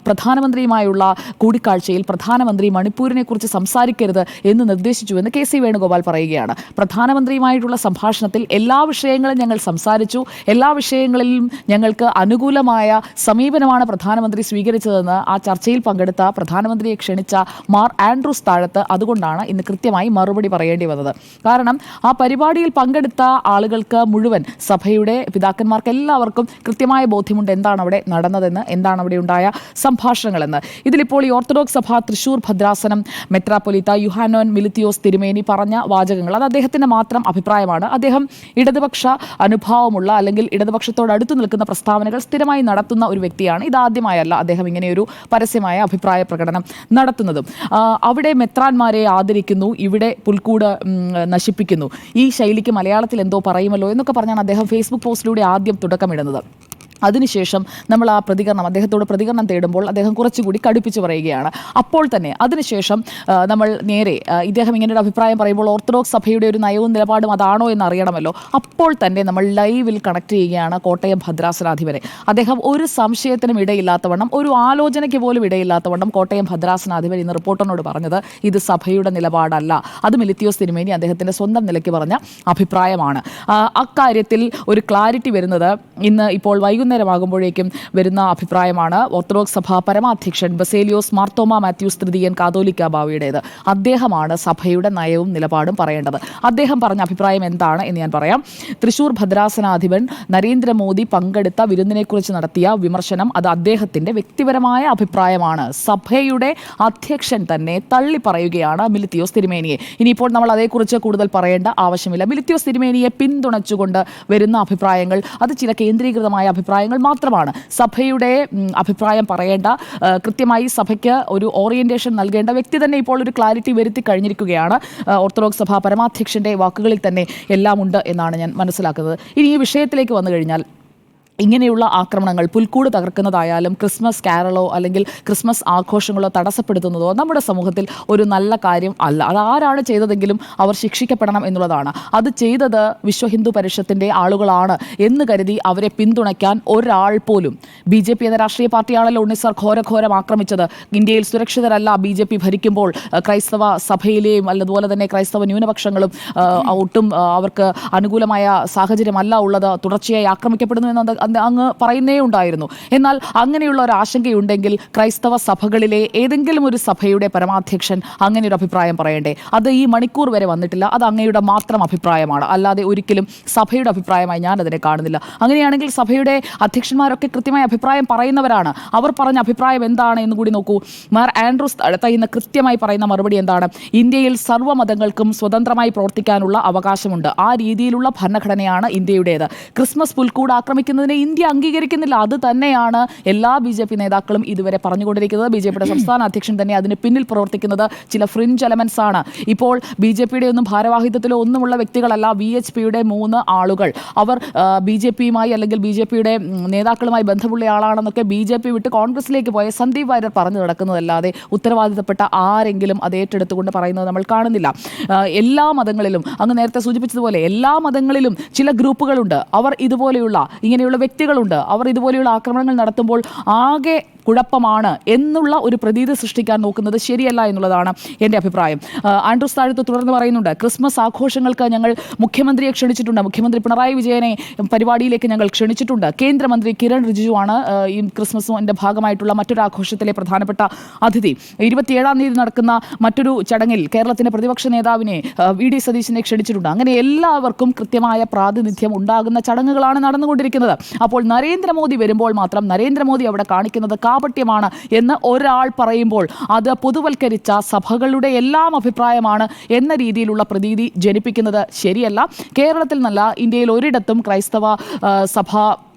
പ്രധാനമന്ത്രിയുമായുള്ള കൂടിക്കാഴ്ചയിൽ പ്രധാനമന്ത്രി മണിപ്പൂരിനെ കുറിച്ച് സംസാരിക്കരുത് എന്ന് നിർദ്ദേശിച്ചുവെന്ന് KC വേണുഗോപാൽ പറയുകയാണ്. പ്രധാനമന്ത്രിയുമായിട്ടുള്ള സംഭാഷണത്തിൽ എല്ലാ വിഷയങ്ങളും ഞങ്ങൾ സംസാരിച്ചു, എല്ലാ വിഷയങ്ങളിലും ഞങ്ങൾക്ക് അനുകൂലമായ സമീപനമാണ് പ്രധാനമന്ത്രി സ്വീകരിച്ചതെന്ന് ആ ചർച്ചയിൽ പങ്കെടുത്ത പ്രധാനമന്ത്രിയെ ക്ഷണിച്ച മാർ ആൻഡ്രൂസ് താഴത്ത് അതുകൊണ്ടാണ് ഇന്ന് കൃത്യമായി മറുപടി പറയേണ്ടി വന്നത്. കാരണം ആ പരിപാടിയിൽ പങ്കെടുത്ത ആളുകൾക്ക് മുഴുവൻ, സഭയുടെ പിതാക്കന്മാർക്ക് എല്ലാവർക്കും കൃത്യമായ ബോധ്യമുണ്ട് എന്താണ് അവിടെ നടന്നതെന്ന്, എന്താണ് അവിടെ ഉണ്ടായ സംഭാഷണങ്ങളെന്ന്. ഇതിലിപ്പോൾ ഈ ഓർത്തഡോക്സ് സഭ തൃശൂർ ഭദ്രാസനം മെത്രാപ്പൊലീത്ത യുഹാനോൻ മിലിത്തിയോസ് തിരുമേനി പറഞ്ഞ വാചകങ്ങൾ അത് അദ്ദേഹത്തിൻ്റെ മാത്രം അഭിപ്രായമാണ്. അദ്ദേഹം ഇടതുപക്ഷ അനുഭാവമുള്ള അല്ലെങ്കിൽ ഇടതുപക്ഷത്തോട് അടുത്തു നിൽക്കുന്ന പ്രസ്താവനകൾ സ്ഥിരമായി നടത്തുന്ന ഒരു വ്യക്തിയാണ്. ഇതാദ്യമായല്ല അദ്ദേഹം ഇങ്ങനെയൊരു പരസ്യമായ അഭിപ്രായ പ്രകടനം നടത്തുന്നതും. അവിടെ മെത്രാന്മാരെ ആദരിക്കുന്നു, ഇവിടെ പുൽക്കൂട് നശിപ്പിക്കുന്നു, ഈ ശൈലിക്ക് മലയാളത്തിൽ എന്തോ പറയുമല്ലോ എന്നൊക്കെ പറഞ്ഞാണ് അദ്ദേഹം ഫേസ്ബുക്ക് പോസ്റ്റിലൂടെ ആദ്യം തുടക്കമിടുന്നത്. അതിനുശേഷം നമ്മൾ ആ അദ്ദേഹത്തോട് പ്രതികരണം തേടുമ്പോൾ അദ്ദേഹം കുറച്ചുകൂടി കടുപ്പിച്ച് പറയുകയാണ്. അപ്പോൾ തന്നെ അതിനുശേഷം നമ്മൾ നേരെ ഇദ്ദേഹം ഇങ്ങനൊരു അഭിപ്രായം പറയുമ്പോൾ ഓർത്തഡോക്സ് സഭയുടെ ഒരു നയവും നിലപാടും അതാണോ എന്ന് അറിയണമല്ലോ. അപ്പോൾ തന്നെ നമ്മൾ ലൈവിൽ കണക്ട് ചെയ്യുകയാണ് കോട്ടയം ഭദ്രാസനാധിപനെ. അദ്ദേഹം ഒരു സംശയത്തിനും ഇടയില്ലാത്തവണ്ണം, ഒരു ആലോചനയ്ക്ക് പോലും ഇടയില്ലാത്തവണ്ണം കോട്ടയം ഭദ്രാസനാധിപൻ ഇന്ന് റിപ്പോർട്ടറിനോട് പറഞ്ഞത് ഇത് സഭയുടെ നിലപാടല്ല, അത് മിലിത്തിയോസ് തിരുമേനി അദ്ദേഹത്തിൻ്റെ സ്വന്തം നിലയ്ക്ക് പറഞ്ഞ അഭിപ്രായമാണ്. അക്കാര്യത്തിൽ ഒരു ക്ലാരിറ്റി വരുന്നത് ഇന്ന് ഇപ്പോൾ വൈകുന്നേരം വൈകുന്നേരമാകുമ്പോഴേക്കും വരുന്ന അഭിപ്രായമാണ് ഓർത്തഡോക്സ് സഭ പരമാധ്യക്ഷൻ ബസേലിയോസ് മാർത്തോമ മാത്യൂസ് തൃതീയൻ കാതോലിക്ക ബാവയുടേത്. അദ്ദേഹമാണ് സഭയുടെ നയവും നിലപാടും പറയേണ്ടത്. അദ്ദേഹം പറഞ്ഞ അഭിപ്രായം എന്താണ് എന്ന് ഞാൻ പറയാം. തൃശൂർ ഭദ്രാസനാധിപൻ നരേന്ദ്രമോദി പങ്കെടുത്ത വിരുന്നിനെക്കുറിച്ച് നടത്തിയ വിമർശനം അത് അദ്ദേഹത്തിന്റെ വ്യക്തിപരമായ അഭിപ്രായമാണ്. സഭയുടെ അധ്യക്ഷൻ തന്നെ തള്ളി പറയുകയാണ് മിലിത്തിയോസ് തിരുമേനിയെ. ഇനിയിപ്പോൾ നമ്മൾ അതേക്കുറിച്ച് കൂടുതൽ പറയേണ്ട ആവശ്യമില്ല. മിലിത്തിയോസ് തിരുമേനിയെ പിന്തുണച്ചുകൊണ്ട് വരുന്ന അഭിപ്രായങ്ങൾ അത് ചില കേന്ദ്രീകൃതമായ അഭിപ്രായങ്ങൾ മാത്രമാണ്. സഭയുടെ അഭിപ്രായം പറയേണ്ട, കൃത്യമായി സഭയ്ക്ക് ഒരു ഓറിയന്റേഷൻ നൽകേണ്ട വ്യക്തി തന്നെ ഇപ്പോൾ ഒരു ക്ലാരിറ്റി വരുത്തി കഴിഞ്ഞിരിക്കുകയാണ്. ഓർത്തഡോക്സ് സഭ പരമാധ്യക്ഷന്റെ വാക്കുകളിൽ തന്നെ എല്ലാം ഉണ്ട് എന്നാണ് ഞാൻ മനസ്സിലാക്കുന്നത്. ഇനി ഈ വിഷയത്തിലേക്ക് വന്നു കഴിഞ്ഞാൽ, ഇങ്ങനെയുള്ള ആക്രമണങ്ങൾ പുൽക്കൂട് തകർക്കുന്നതായാലും ക്രിസ്മസ് കാരളോ അല്ലെങ്കിൽ ക്രിസ്മസ് ആഘോഷങ്ങളോ തടസ്സപ്പെടുത്തുന്നതോ നമ്മുടെ സമൂഹത്തിൽ ഒരു നല്ല കാര്യം അല്ല. അത് ആരാണ് ചെയ്തതെങ്കിലും അവർ ശിക്ഷിക്കപ്പെടണം എന്നുള്ളതാണ്. അത് ചെയ്തത് വിശ്വ ഹിന്ദു പരിഷത്തിൻ്റെ ആളുകളാണ് എന്ന് കരുതി അവരെ പിന്തുണയ്ക്കാൻ ഒരാൾ പോലും, BJP എന്ന രാഷ്ട്രീയ പാർട്ടിയാണല്ലോ ഉണ്ണിസാർ ഘോരഘോരം ആക്രമിച്ചത്. ഇന്ത്യയിൽ സുരക്ഷിതരല്ല BJP ഭരിക്കുമ്പോൾ, ക്രൈസ്തവ സഭയിലെയും അതുപോലെ തന്നെ ക്രൈസ്തവ ന്യൂനപക്ഷങ്ങളും ഒട്ടും അവർക്ക് അനുകൂലമായ സാഹചര്യമല്ല ഉള്ളത്, തുടർച്ചയായി ആക്രമിക്കപ്പെടുന്നു എന്നത് അങ്ങ് പറയുന്നേ ഉണ്ടായിരുന്നു. എന്നാൽ അങ്ങനെയുള്ള ഒരു ആശങ്കയുണ്ടെങ്കിൽ ക്രൈസ്തവ സഭകളിലെ ഏതെങ്കിലും ഒരു സഭയുടെ പരമാധ്യക്ഷൻ അങ്ങനെ ഒരു അഭിപ്രായം പറയണ്ടേ? അത് ഈ മണിക്കൂർ വരെ വന്നിട്ടില്ല. അത് അങ്ങയുടെ മാത്രം അഭിപ്രായമാണ്, അല്ലാതെ ഒരിക്കലും സഭയുടെ അഭിപ്രായമായി ഞാൻ അതിനെ കാണുന്നില്ല. അങ്ങനെയാണെങ്കിൽ സഭയുടെ അധ്യക്ഷന്മാരൊക്കെ കൃത്യമായ അഭിപ്രായം പറയുന്നവരാണ്. അവർ പറഞ്ഞ അഭിപ്രായം എന്താണ് എന്ന് കൂടി നോക്കൂ. മാർ ആൻഡ്രൂസ് താഴത്ത ഇന്ന് കൃത്യമായി പറയുന്ന മറുപടി എന്താണ്? ഇന്ത്യയിൽ സർവ്വമതങ്ങൾക്കും സ്വതന്ത്രമായി പ്രവർത്തിക്കാനുള്ള അവകാശമുണ്ട്. ആ രീതിയിലുള്ള ഭരണഘടനയാണ് ഇന്ത്യയുടേത്. ക്രിസ്മസ് പുൽക്കൂട് ആക്രമിക്കുന്നതിന് ഇന്ത്യ അംഗീകരിക്കുന്നില്ല. അത് തന്നെയാണ് എല്ലാ BJP നേതാക്കളും ഇതുവരെ പറഞ്ഞുകൊണ്ടിരിക്കുന്നത്. BJPയുടെ സംസ്ഥാന അധ്യക്ഷൻ തന്നെ അതിന് പിന്നിൽ പ്രവർത്തിക്കുന്നത് ചില ഫ്രിഞ്ച് എലമെന്റ്സ് ആണ്. ഇപ്പോൾ BJPയുടെ ഒന്നും ഭാരവാഹിത്വത്തിലോ ഒന്നുമുള്ള വ്യക്തികളല്ല VHPയുടെ 3 ആളുകൾ. അവർ BJPയുമായി അല്ലെങ്കിൽ BJPയുടെ നേതാക്കളുമായി ബന്ധമുള്ള ആളാണെന്നൊക്കെ BJP വിട്ട് കോൺഗ്രസിലേക്ക് പോയ സന്ദീപ് വാര്യർ പറഞ്ഞു നടക്കുന്നതല്ലാതെ ഉത്തരവാദിത്തപ്പെട്ട ആരെങ്കിലും അത് ഏറ്റെടുത്തുകൊണ്ട് പറയുന്നത് നമ്മൾ കാണുന്നില്ല. എല്ലാ മതങ്ങളിലും, അങ്ങ് നേരത്തെ സൂചിപ്പിച്ചതുപോലെ എല്ലാ മതങ്ങളിലും ചില ഗ്രൂപ്പുകളുണ്ട്. അവർ ഇതുപോലെയുള്ള ഇങ്ങനെയുള്ള വ്യക്തികളുണ്ട്. അവർ ഇതുപോലെയുള്ള ആക്രമണങ്ങൾ നടത്തുമ്പോൾ ആകെ കുഴപ്പമാണ് എന്നുള്ള ഒരു പ്രതീതി സൃഷ്ടിക്കാൻ നോക്കുന്നത് ശരിയല്ല എന്നുള്ളതാണ് എൻ്റെ അഭിപ്രായം. ആൻഡ്രൂസ് താഴത്ത് തുടർന്ന് പറയുന്നുണ്ട്, ക്രിസ്മസ് ആഘോഷങ്ങൾക്ക് ഞങ്ങൾ മുഖ്യമന്ത്രിയെ ക്ഷണിച്ചിട്ടുണ്ട്. മുഖ്യമന്ത്രി പിണറായി വിജയനെ പരിപാടിയിലേക്ക് ഞങ്ങൾ ക്ഷണിച്ചിട്ടുണ്ട്. കേന്ദ്രമന്ത്രി കിരൺ റിജിജുവാണ് ഈ ക്രിസ്മസിൻ്റെ ഭാഗമായിട്ടുള്ള മറ്റൊരു ആഘോഷത്തിലെ പ്രധാനപ്പെട്ട അതിഥി. 27-ാം തീയതി നടക്കുന്ന മറ്റൊരു ചടങ്ങിൽ കേരളത്തിൻ്റെ പ്രതിപക്ഷ നേതാവിനെ VD സതീശനെ ക്ഷണിച്ചിട്ടുണ്ട്. അങ്ങനെ എല്ലാവർക്കും കൃത്യമായ പ്രാതിനിധ്യം ഉണ്ടാകുന്ന ചടങ്ങുകളാണ് നടന്നുകൊണ്ടിരിക്കുന്നത്. അപ്പോൾ നരേന്ദ്രമോദി വരുമ്പോൾ മാത്രം നരേന്ദ്രമോദി അവിടെ കാണിക്കുന്നത് കാപട്യമാണ് എന്ന് ഒരാൾ പറയുമ്പോൾ അത് പൊതുവൽക്കരിച്ച സഭകളുടെ എല്ലാം അഭിപ്രായമാണ് എന്ന രീതിയിലുള്ള പ്രതീതി ജനിപ്പിക്കുന്നത് ശരിയല്ല. കേരളത്തിൽ നിന്നല്ല, ഇന്ത്യയിൽ ഒരിടത്തും ക്രൈസ്തവ സഭ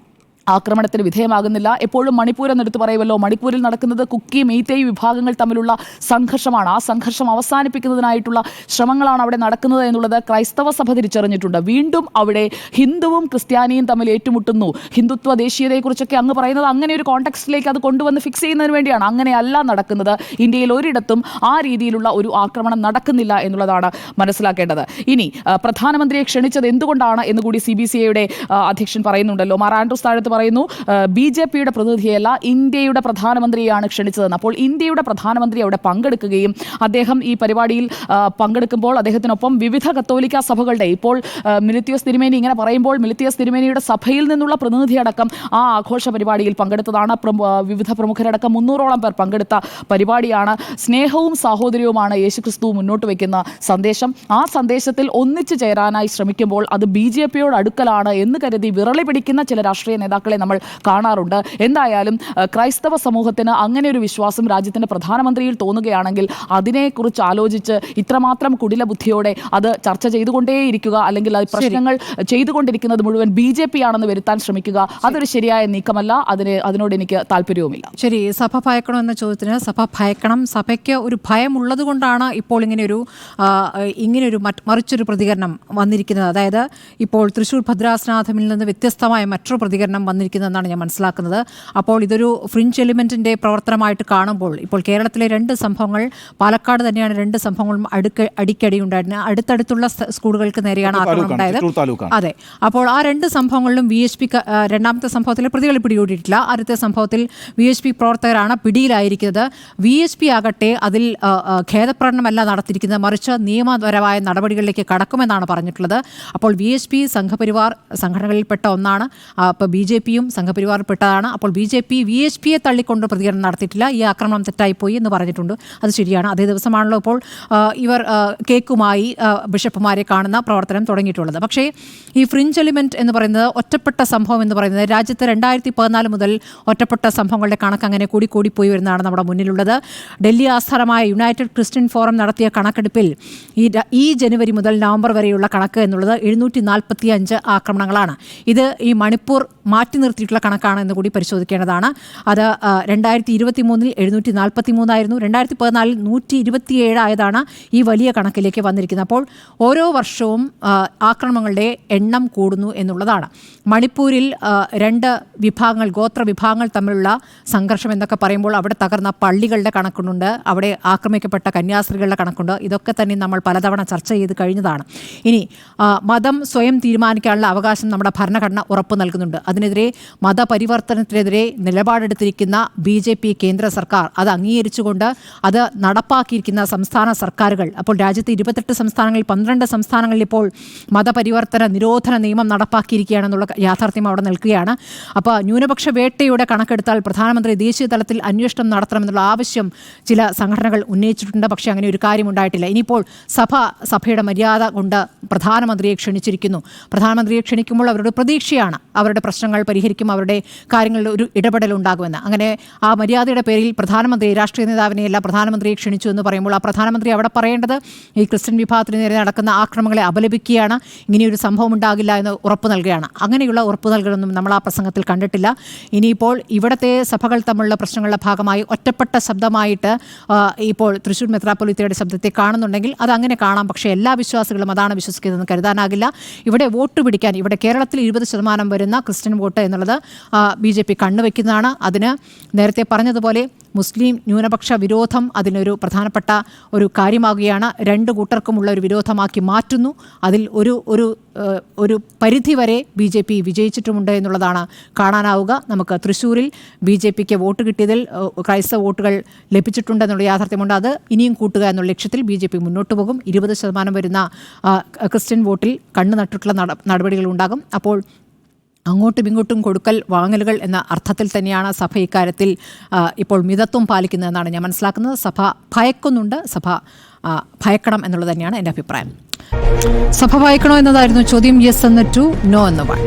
ആക്രമണത്തിന് വിധേയമാകുന്നില്ല. എപ്പോഴും മണിപ്പൂർ എന്നെടുത്ത് പറയുമല്ലോ. മണിപ്പൂരിൽ നടക്കുന്നത് കുക്കി മെയ്തേയ് വിഭാഗങ്ങൾ തമ്മിലുള്ള സംഘർഷമാണ്. ആ സംഘർഷം അവസാനിപ്പിക്കുന്നതിനായിട്ടുള്ള ശ്രമങ്ങളാണ് അവിടെ നടക്കുന്നത് എന്നുള്ളത് ക്രൈസ്തവ സഭ തിരിച്ചറിഞ്ഞിട്ടുണ്ട്. വീണ്ടും അവിടെ ഹിന്ദുവും ക്രിസ്ത്യാനിയും തമ്മിൽ ഏറ്റുമുട്ടുന്നു. ഹിന്ദുത്വ ദേശീയതയെക്കുറിച്ചൊക്കെ അങ്ങ് പറയുന്നത് അങ്ങനെ ഒരു കോണ്ടെക്സ്റ്റിലേക്ക് അത് കൊണ്ടുവന്ന് ഫിക്സ് ചെയ്യുന്നതിന് വേണ്ടിയാണ്. അങ്ങനെയല്ല നടക്കുന്നത്. ഇന്ത്യയിൽ ഒരിടത്തും ആ രീതിയിലുള്ള ഒരു ആക്രമണം നടക്കുന്നില്ല എന്നുള്ളതാണ് മനസ്സിലാക്കേണ്ടത്. ഇനി പ്രധാനമന്ത്രിയെ ക്ഷണിച്ചത് എന്തുകൊണ്ടാണ് എന്ന് കൂടി CBCIയുടെ അധ്യക്ഷൻ പറയുന്നുണ്ടല്ലോ. മാർ ആൻഡ്രൂസ് താഴത്ത് പറയുന്നു, BJPയുടെ പ്രതിനിധിയല്ല ഇന്ത്യയുടെ പ്രധാനമന്ത്രിയെയാണ് ക്ഷണിച്ചതെന്ന്. അപ്പോൾ ഇന്ത്യയുടെ പ്രധാനമന്ത്രി അവിടെ പങ്കെടുക്കുകയും അദ്ദേഹം ഈ പരിപാടിയിൽ പങ്കെടുക്കുമ്പോൾ അദ്ദേഹത്തിനൊപ്പം വിവിധ കത്തോലിക്ക സഭകളുടെ, ഇപ്പോൾ മിലിത്തിയോസ് തിരുമേനി ഇങ്ങനെ പറയുമ്പോൾ മിലിത്തിയോസ് തിരുമേനിയുടെ സഭയിൽ നിന്നുള്ള പ്രതിനിധിയടക്കം ആ ആഘോഷ പരിപാടിയിൽ പങ്കെടുത്തതാണ്. വിവിധ പ്രമുഖരടക്കം 300ഓളം പേർ പങ്കെടുത്ത പരിപാടിയാണ്. സ്നേഹവും സാഹോദര്യവുമാണ് യേശുക്രിസ്തു മുന്നോട്ട് വയ്ക്കുന്ന സന്ദേശം. ആ സന്ദേശത്തിൽ ഒന്നിച്ചു ചേരാനായി ശ്രമിക്കുമ്പോൾ അത് BJPയോട് അടുക്കലാണ് എന്ന് കരുതി വിറളി പിടിക്കുന്ന ചില രാഷ്ട്രീയ നേതാക്കളെ നമ്മൾ കാണാറുണ്ട്. എന്തായാലും ക്രൈസ്തവ സമൂഹത്തിന് അങ്ങനെ ഒരു വിശ്വാസം രാജ്യത്തിൻ്റെ പ്രധാനമന്ത്രിയിൽ തോന്നുകയാണെങ്കിൽ അതിനെക്കുറിച്ച് ആലോചിച്ച് ഇത്രമാത്രം കുടില ബുദ്ധിയോടെ അത് ചർച്ച ചെയ്തുകൊണ്ടേയിരിക്കുക, അല്ലെങ്കിൽ അത് പ്രശ്നങ്ങൾ ചെയ്തുകൊണ്ടിരിക്കുന്നത് മുഴുവൻ BJP ആണെന്ന് വരുത്താൻ ശ്രമിക്കുക, അതൊരു ശരിയായ നീക്കമല്ല. അതിനോട് എനിക്ക് താല്പര്യവുമില്ല. ശരി, സഭ ഭയക്കണോ എന്ന ചോദ്യത്തിന് സഭ ഭയക്കണം. സഭയ്ക്ക് ഒരു ഭയം ഉള്ളത് കൊണ്ടാണ് ഇപ്പോൾ ഇങ്ങനെയൊരു മറിച്ചൊരു പ്രതികരണം വന്നിരിക്കുന്നത്. അതായത് ഇപ്പോൾ തൃശ്ശൂർ ഭദ്രാസനാധിപനിൽ നിന്ന് വ്യത്യസ്തമായ മറ്റൊരു പ്രതികരണം വന്നിരിക്കുന്നതെന്നാണ് ഞാൻ മനസ്സിലാക്കുന്നത്. അപ്പോൾ ഇതൊരു ഫ്രിഞ്ച് എലിമെൻറ്റിൻ്റെ പ്രവർത്തനമായിട്ട് കാണുമ്പോൾ ഇപ്പോൾ കേരളത്തിലെ 2 സംഭവങ്ങൾ, പാലക്കാട് തന്നെയാണ് 2 സംഭവങ്ങളും അടിക്കടി ഉണ്ടായിരുന്നത്. അടുത്തടുത്തുള്ള സ്കൂളുകൾക്ക് നേരെയാണ് ആക്രമണം ഉണ്ടായത്. അതെ, അപ്പോൾ ആ 2 സംഭവങ്ങളിലും VHP, രണ്ടാമത്തെ സംഭവത്തിൽ പ്രതികളെ പിടികൂടിയിട്ടില്ല. ആദ്യത്തെ സംഭവത്തിൽ VHP പ്രവർത്തകരാണ് പിടിയിലായിരിക്കുന്നത്. VHP ആകട്ടെ അതിൽ ഖേദപ്രകടനമല്ല നടത്തിയിരിക്കുന്നത്, മറിച്ച് നിയമപരമായ നടപടികളിലേക്ക് കടക്കുമെന്നാണ് പറഞ്ഞിട്ടുള്ളത്. അപ്പോൾ VHP സംഘപരിവാർ സംഘടനകളിൽപ്പെട്ട ഒന്നാണ്. അപ്പോൾ BJP പിയും സംഘപരിവാറിൽപ്പെട്ടതാണ്. അപ്പോൾ BJP VHPയെ തള്ളിക്കൊണ്ട് പ്രതികരണം നടത്തിയിട്ടില്ല. ഈ ആക്രമണം തെറ്റായിപ്പോയി എന്ന് പറഞ്ഞിട്ടുണ്ട്. അത് ശരിയാണ്. അതേ ദിവസമാണല്ലോ ഇപ്പോൾ ഇവർ കേക്കുമായി ബിഷപ്പുമാരെ കാണുന്ന പ്രവർത്തനം തുടങ്ങിയിട്ടുള്ളത്. പക്ഷേ ഈ ഫ്രിഞ്ച് എലിമെന്റ് എന്ന് പറയുന്നത്, ഒറ്റപ്പെട്ട സംഭവം എന്ന് പറയുന്നത്, രാജ്യത്ത് 2014 മുതൽ ഒറ്റപ്പെട്ട സംഭവങ്ങളുടെ കണക്ക് അങ്ങനെ കൂടി പോയി വരുന്നതാണ് നമ്മുടെ മുന്നിലുള്ളത്. ഡൽഹി ആസ്ഥാനമായ യുണൈറ്റഡ് ക്രിസ്ത്യൻ ഫോറം നടത്തിയ കണക്കെടുപ്പിൽ ഈ ജനുവരി മുതൽ നവംബർ വരെയുള്ള കണക്ക് എന്നുള്ളത് 745 ആക്രമണങ്ങളാണ്. ഇത് ഈ മണിപ്പൂർ മാറ്റി നിർത്തിയിട്ടുള്ള കണക്കാണ് എന്ന് കൂടി പരിശോധിക്കേണ്ടതാണ്. അത് 2023 743 ആയിരുന്നു. 2014 127 ആയതാണ് ഈ വലിയ കണക്കിലേക്ക് വന്നിരിക്കുന്നത്. അപ്പോൾ ഓരോ വർഷവും ആക്രമണങ്ങളുടെ എണ്ണം കൂടുന്നു എന്നുള്ളതാണ്. മണിപ്പൂരിൽ 2 വിഭാഗങ്ങൾ, ഗോത്ര വിഭാഗങ്ങൾ തമ്മിലുള്ള സംഘർഷം എന്നൊക്കെ പറയുമ്പോൾ അവിടെ തകർന്ന പള്ളികളുടെ കണക്കുണ്ട്, അവിടെ ആക്രമിക്കപ്പെട്ട കന്യാസ്ത്രീകളുടെ കണക്കുണ്ട്. ഇതൊക്കെ തന്നെ നമ്മൾ പലതവണ ചർച്ച ചെയ്ത് കഴിഞ്ഞതാണ്. ഇനി മതം സ്വയം തീരുമാനിക്കാനുള്ള അവകാശം നമ്മുടെ ഭരണഘടന ഉറപ്പു നൽകുന്നുണ്ട്. അതിനെതിരെ മതപരിവർത്തനത്തിനെതിരെ നിലപാടെടുത്തിരിക്കുന്ന BJP കേന്ദ്ര സർക്കാർ അത് അംഗീകരിച്ചുകൊണ്ട് അത് നടപ്പാക്കിയിരിക്കുന്ന സംസ്ഥാന സർക്കാരുകൾ, അപ്പോൾ രാജ്യത്തെ 28 സംസ്ഥാനങ്ങളിൽ 12 സംസ്ഥാനങ്ങളിൽ ഇപ്പോൾ മതപരിവർത്തന നിരോധന നിയമം നടപ്പാക്കിയിരിക്കുകയാണെന്നുള്ള യാഥാർത്ഥ്യം അവിടെ നിൽക്കുകയാണ്. അപ്പോൾ ന്യൂനപക്ഷ വേട്ടയുടെ കണക്കെടുത്താൽ പ്രധാനമന്ത്രി ദേശീയ തലത്തിൽ അന്വേഷണം നടത്തണമെന്നുള്ള ആവശ്യം ചില സംഘടനകൾ ഉന്നയിച്ചിട്ടുണ്ട്. പക്ഷേ അങ്ങനെ ഒരു കാര്യം ഉണ്ടായിട്ടില്ല. ഇനിയിപ്പോൾ സഭയുടെ മര്യാദ കൊണ്ട് പ്രധാനമന്ത്രിയെ ക്ഷണിച്ചിരിക്കുന്നു. പ്രധാനമന്ത്രിയെ ക്ഷണിക്കുമ്പോൾ അവരുടെ പ്രതീക്ഷയാണ് അവരുടെ പ്രശ്നങ്ങൾ പരിഹരിക്കും, അവരുടെ കാര്യങ്ങളിൽ ഒരു ഇടപെടൽ ഉണ്ടാകുമെന്ന്. അങ്ങനെ ആ മര്യാദയുടെ പേരിൽ പ്രധാനമന്ത്രി, രാഷ്ട്രീയ നേതാവിനെയല്ല പ്രധാനമന്ത്രിയെ ക്ഷണിച്ചു എന്ന് പറയുമ്പോൾ ആ പ്രധാനമന്ത്രി അവിടെ പറയേണ്ടത് ഈ ക്രിസ്ത്യൻ വിഭാഗത്തിന് നേരെ നടക്കുന്ന ആക്രമണങ്ങളെ അപലപിക്കുകയാണ്, ഇങ്ങനെയൊരു സംഭവം ഉണ്ടാകില്ല എന്ന് ഉറപ്പ് നൽകുകയാണ്. അങ്ങനെയുള്ള ഉറപ്പ് നൽകലൊന്നും നമ്മൾ ആ പ്രസംഗത്തിൽ കണ്ടിട്ടില്ല. ഇനിയിപ്പോൾ ഇവിടുത്തെ സഭകൾ തമ്മിലുള്ള പ്രശ്നങ്ങളുടെ ഭാഗമായി ഒറ്റപ്പെട്ട ശബ്ദമായിട്ട് ഇപ്പോൾ തൃശ്ശൂർ മെത്രാപ്പൊലീത്തയുടെ ശബ്ദത്തെ കാണുന്നുണ്ടെങ്കിൽ അത് അങ്ങനെ കാണാം. പക്ഷേ എല്ലാ വിശ്വാസികളും അതാണ് വിശ്വസിക്കുന്നതെന്ന് കരുതാനാകില്ല. ഇവിടെ വോട്ട് പിടിക്കാൻ, ഇവിടെ കേരളത്തിൽ 20% വരുന്ന ക്രിസ്ത്യൻ വോട്ട് എന്നുള്ളത് BJP കണ്ണുവെക്കുന്നതാണ്. അതിന് നേരത്തെ പറഞ്ഞതുപോലെ മുസ്ലിം ന്യൂനപക്ഷ വിരോധം അതിനൊരു പ്രധാനപ്പെട്ട ഒരു കാര്യമാകുകയാണ്. 2 കൂട്ടർക്കുമുള്ള ഒരു വിരോധമാക്കി മാറ്റുന്നു. അതിൽ ഒരു പരിധി വരെ BJP വിജയിച്ചിട്ടുമുണ്ട് എന്നുള്ളതാണ് കാണാനാവുക. നമുക്ക് തൃശ്ശൂരിൽ BJPക്ക് വോട്ട് കിട്ടിയതിൽ ക്രൈസ്തവ വോട്ടുകൾ ലഭിച്ചിട്ടുണ്ടെന്നുള്ള യാഥാർത്ഥ്യമുണ്ട്. അത് ഇനിയും കൂട്ടുക എന്നുള്ള ലക്ഷ്യത്തിൽ BJP മുന്നോട്ട് പോകും. 20% വരുന്ന ക്രിസ്ത്യൻ വോട്ടിൽ കണ്ണു നട്ടിട്ടുള്ള നടപടികൾ ഉണ്ടാകും. അപ്പോൾ അങ്ങോട്ടും ഇങ്ങോട്ടും കൊടുക്കൽ വാങ്ങലുകൾ എന്ന അർത്ഥത്തിൽ തന്നെയാണ് സഭ ഇക്കാര്യത്തിൽ ഇപ്പോൾ മിതത്വം പാലിക്കുന്നതെന്നാണ് ഞാൻ മനസ്സിലാക്കുന്നത്. സഭ ഭയക്കുന്നുണ്ട്, സഭ ഭയക്കണം എന്നുള്ളത് തന്നെയാണ് എൻ്റെ അഭിപ്രായം. സഭ ഭയക്കണോ എന്നതായിരുന്നു ചോദ്യം. യെസ് എന്ന് 2, നോ എന്ന് 1.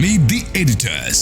Meet the editors.